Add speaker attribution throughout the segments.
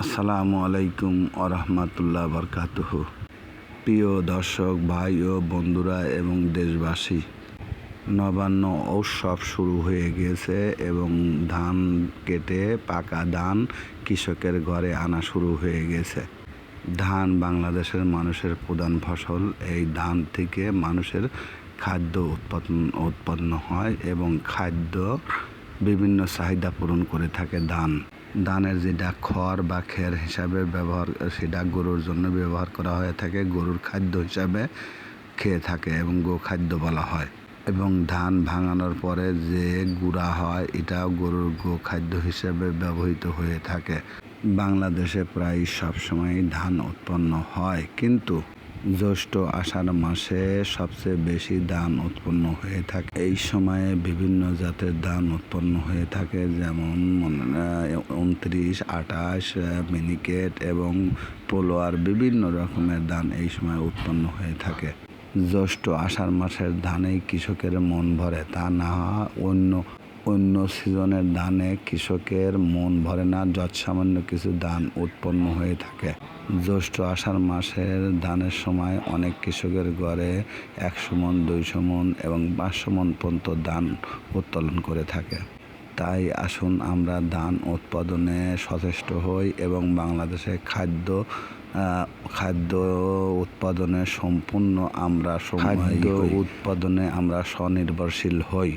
Speaker 1: আসসালামু আলাইকুম আরহামাতুল্লাহ বরকাতুহু। প্রিয় দর্শক ভাই ও বন্ধুরা এবং দেশবাসী, নবান্ন উৎসব শুরু হয়ে গেছে এবং ধান কেটে পাকা ধান কৃষকের ঘরে আনা শুরু হয়ে গেছে। ধান বাংলাদেশের মানুষের প্রধান ফসল। এই ধান থেকে মানুষের খাদ্য উৎপন্ন হয় এবং খাদ্য বিভিন্ন চাহিদা পূরণ করে থাকে। ধানের যেটা খড় বা খের হিসাবে ব্যবহার, সেটা গরুর জন্য ব্যবহার করা হয়ে থাকে, গরুর খাদ্য হিসাবে খেয়ে থাকে এবং গোখাদ্য বলা হয়। এবং ধান ভাঙানোর পরে যে গুঁড়া হয়, এটাও গরুর গোখাদ্য হিসেবে ব্যবহৃত হয়ে থাকে। বাংলাদেশে প্রায় সবসময় ধান উৎপন্ন হয়, কিন্তু জ্যৈষ্ঠ আষাঢ় মাসে সবচেয়ে বেশি ধান উৎপন্ন হয়ে থাকে। এই সময়ে বিভিন্ন জাতের ধান উৎপন্ন হয়ে থাকে, যেমন 29, 28, মিনিকেট এবং পোলোয়ার, বিভিন্ন রকমের ধান এই সময় উৎপন্ন হয়ে থাকে। জ্যৈষ্ঠ আষাঢ় মাসের ধানেই কৃষকের মন ভরে, তা না অন্য সিজনের ধানে কৃষকের মন ভরে না। যৎসামান্য কিছু ধান উৎপন্ন হয়ে থাকে। জ্যৈষ্ঠ আষাঢ় মাসের ধানের সময় অনেক কৃষকের ঘরে 100 মণ, 200 মণ এবং 500 মণ পর্যন্ত ধান উত্তোলন করে থাকে। তাই আসুন আমরা ধান উৎপাদনে সচেষ্ট হই এবং বাংলাদেশে খাদ্য উৎপাদনে আমরা স্বনির্ভরশীল হই।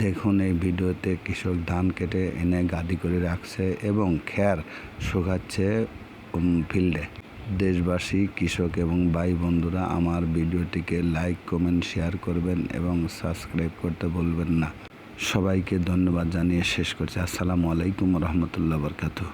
Speaker 1: দেখুন, এই ভিডিওতে কৃষক ধান কেটে এনে গাদি করে রাখছে এবং খের শুকাচ্ছে ফিল্ডে। দেশবাসী, কৃষক এবং ভাই বন্ধুরা, আমার ভিডিওটিকে লাইক, কমেন্ট, শেয়ার করবেন এবং সাবস্ক্রাইব করতে ভুলবেন না। সবাইকে ধন্যবাদ জানিয়ে শেষ করছি। আসসালামু আলাইকুম রহমতুল্লাহ বরকাতুহু।